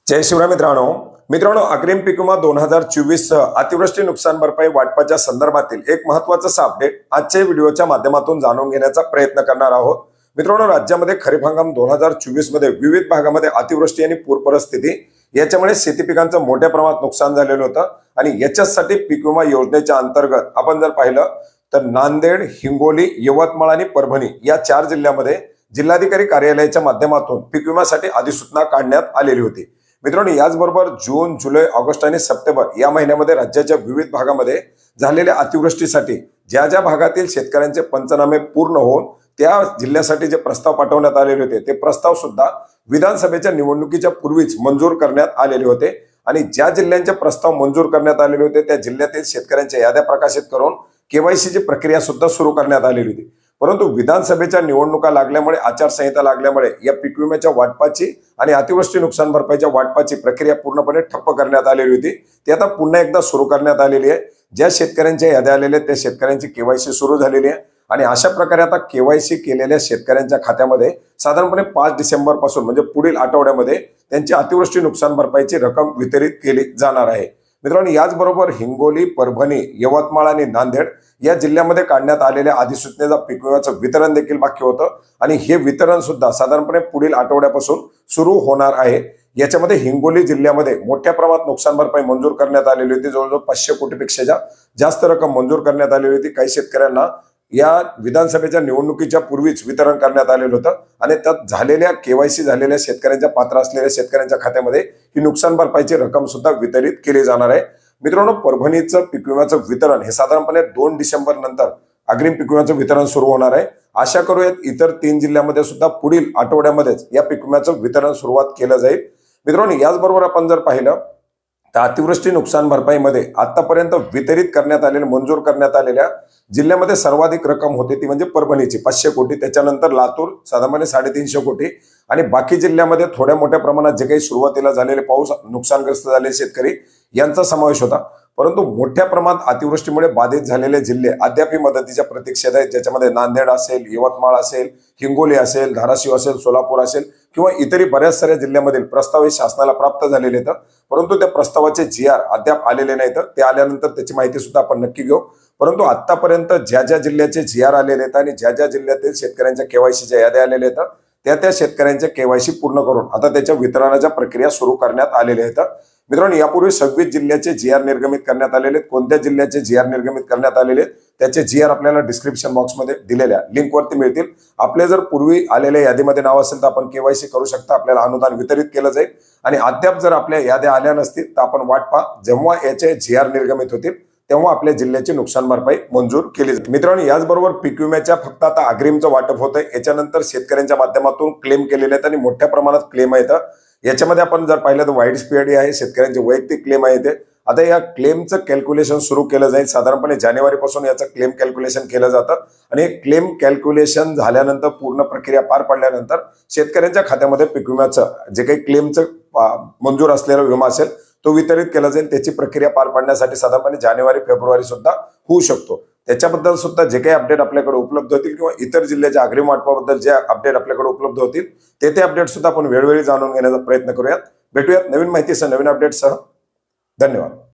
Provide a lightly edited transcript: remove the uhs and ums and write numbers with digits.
जय शिवराय मित्रांनो अग्रिम पीक विमा 2024 अतिवृष्टी नुकसान भरपाई वाटपाच्या संदर्भातील एक महत्त्वाचा अपडेट आजच्या व्हिडिओच्या माध्यमातून जाणून घेण्याचा प्रयत्न करणार आहोत। मित्रांनो, राज्यामध्ये खरीप हंगाम 2024 मध्ये विविध भागामध्ये अतिवृष्टी आणि पूर परिस्थिती याच्यामुळे शेती पिकांचं मोठ्या प्रमाणात नुकसान झालेलं होतं आणि याच्यासाठी पीक विमा योजनेच्या अंतर्गत आपण जर पाहिलं तर नांदेड, हिंगोली, यवतमाळ आणि परभणी या 4 जिल्ह्यामध्ये जिल्हाधिकारी कार्यालयाच्या माध्यमातून पीक विम्यासाठी अधिसूचना काढण्यात आलेली होती। मित्रांनो, याचबरोबर जून, जुलै, ऑगस्ट आणि सप्टेंबर या महिन्यामध्ये राज्याच्या विविध भागामध्ये झालेल्या अतिवृष्टीसाठी ज्या ज्या भागातील शेतकऱ्यांचे पंचनामे पूर्ण होऊन त्या जिल्ह्यासाठी जे प्रस्ताव पाठवण्यात आलेले होते ते प्रस्ताव सुद्धा विधानसभेच्या निवडणुकीच्या पूर्वीच मंजूर करण्यात आलेले होते आणि ज्या जिल्ह्यांचे प्रस्ताव मंजूर करण्यात आलेले होते त्या जिल्ह्यातील शेतकऱ्यांच्या याद्या प्रकाशित करून केवायसी ची प्रक्रिया सुद्धा सुरू करण्यात आलेली होती। परंतु विधानसभेच्या निवडणुका लागल्यामुळे, आचारसंहिता लागल्यामुळे या पीक विम्याच्या वाटपाची आणि अतिवृष्टी नुकसान भरपाईच्या वाटपाची प्रक्रिया पूर्णपणे ठप्प करण्यात आलेली होती। ती आता पुन्हा एकदा सुरू करण्यात आलेली आहे। ज्या शेतकऱ्यांच्या याद्या आलेल्या त्या शेतकऱ्यांची केवायसी सुरू झालेली आहे आणि अशा प्रकारे आता केवायसी केलेल्या शेतकऱ्यांच्या खात्यामध्ये साधारणपणे 5 डिसेंबर पासून म्हणजे पुढील आठवड्यामध्ये त्यांची अतिवृष्टी नुकसान भरपाईची रक्कम वितरित केली जाणार आहे। मित्रांनो, याचबरोबर हिंगोली, परभणी, यवतमाळ आणि नांदेड या जिल्ह्यामध्ये काढण्यात आलेल्या अधिसूचनेचा पीक विम्याचं वितरण देखील बाकी होतं आणि हे वितरण सुद्धा साधारणपणे पुढील आठवड्यापासून सुरू होणार आहे। याच्यामध्ये हिंगोली जिल्ह्यामध्ये मोठ्या प्रमाणात नुकसान भरपाई मंजूर करण्यात आलेली होती। जवळजवळ 500 कोटीपेक्षा जास्त रक्कम मंजूर करण्यात आलेली होती। काही शेतकऱ्यांना या विधानसभेच्या निवडणुकीच्या पूर्वीच वितरण करण्यात आलेलं होतं आणि त्यात झालेल्या केवायसी झालेल्या शेतकऱ्यांच्या पात्र असलेल्या शेतकऱ्यांच्या खात्यामध्ये ही नुकसान भरपाईची रक्कम सुद्धा वितरित केली जाणार आहे। मित्रांनो, परभणीचं पीक विम्याचं वितरण हे साधारणपणे 2 डिसेंबर नंतर अग्रिम पीक विम्याचं वितरण सुरू होणार आहे। आशा करूयात इतर 3 जिल्ह्यामध्ये सुद्धा पुढील आठवड्यामध्येच या पीक विम्याचं वितरण सुरुवात केलं जाईल। मित्रांनो, याचबरोबर आपण जर पाहिलं तर अतिवृष्टी नुकसान भरपाईमध्ये आतापर्यंत वितरित करण्यात आलेल्या, मंजूर करण्यात आलेल्या जिल्ह्यामध्ये सर्वाधिक रक्कम होती ती म्हणजे परभणीची 500 कोटी, त्याच्यानंतर लातूर साधारणपणे 350 कोटी आणि बाकी जिल्ह्यामध्ये थोड्या मोठ्या प्रमाणात जे काही सुरुवातीला झालेले पाऊस नुकसानग्रस्त झालेले शेतकरी यांचा समावेश होता। परंतु मोठ्या प्रमाणात अतिवृष्टीमुळे बाधित झालेले जिल्हे अद्यापही मदतीच्या प्रतीक्षेत आहेत, ज्याच्यामध्ये नांदेड असेल, यवतमाळ असेल, हिंगोली असेल, धाराशिव असेल, सोलापूर असेल किंवा इतरही बऱ्याच साऱ्या जिल्ह्यामधील प्रस्ताव हे शासनाला प्राप्त झालेले आहेत। परंतु त्या प्रस्तावाचे GR अद्याप आलेले नाहीत। ते आल्यानंतर त्याची माहिती सुद्धा आपण नक्की घेऊ। परंतु आतापर्यंत ज्या ज्या जिल्ह्याचे GR आलेले आहेत आणि ज्या ज्या जिल्ह्यातील शेतकऱ्यांच्या केवायसीच्या याद्या आलेल्या आहेत त्या शेतकऱ्यांच्या केवायसी पूर्ण करून आता त्याच्या वितरणाच्या प्रक्रिया सुरू करण्यात आलेल्या आहेत। मित्रांनो, यापूर्वी 26 जिल्ह्याचे GR निर्गमित करण्यात आलेले आहेत। कोणत्या जिल्ह्याचे GR निर्गमित करण्यात आलेले त्याचे GR आपल्याला डिस्क्रिप्शन बॉक्समध्ये दिलेल्या लिंकवरती मिळतील। आपले जर पूर्वी आलेल्या यादीमध्ये नाव असेल तर आपण केवायसी करू शकता, आपल्याला अनुदान वितरित केलं जाईल आणि अद्याप जर आपल्या याद्या आल्या नसतील तर आपण वाट पहा, जेव्हा याचे GR निर्गमित होतील तेव्हा आपल्या जिल्ह्याची नुकसान भरपाई मंजूर केली जाईल। मित्रांनो, याचबरोबर पीक विम्याच्या फक्त आता अग्रिमचं वाटप होतंय, याच्यानंतर शेतकऱ्यांच्या माध्यमातून क्लेम केलेले आहेत आणि मोठ्या प्रमाणात क्लेम आहेत। याच्यामध्ये आपण जर पाहिलं तर वाईड स्पीड आहे, शेतकऱ्यांचे वैयक्तिक क्लेम आहे। आता या क्लेमचं कॅल्क्युलेशन सुरू केलं जाईल। साधारणपणे जानेवारीपासून याचं क्लेम कॅल्क्युलेशन केलं जातं आणि क्लेम कॅल्क्युलेशन झाल्यानंतर, पूर्ण प्रक्रिया पार पडल्यानंतर शेतकऱ्यांच्या खात्यामध्ये पीक विम्याचं जे काही क्लेमचं मंजूर असलेला विमा असेल तो वितरित केला जाईल। त्याची प्रक्रिया पार पाडण्यासाठी साधारणपणे जानेवारी, फेब्रुवारी सुद्धा होऊ शकतो। त्याच्याबद्दल सुद्धा जे काही अपडेट आपल्याकडे उपलब्ध होतील किंवा इतर जिल्ह्याच्या अग्रिम वाटपाबद्दल जे अपडेट आपल्याकडे उपलब्ध होतील ते अपडेट सुद्धा आपण वेळोवेळी जाणून घेण्याचा प्रयत्न करूयात। भेटूयात नवीन माहितीसह, नवीन अपडेटसह। धन्यवाद।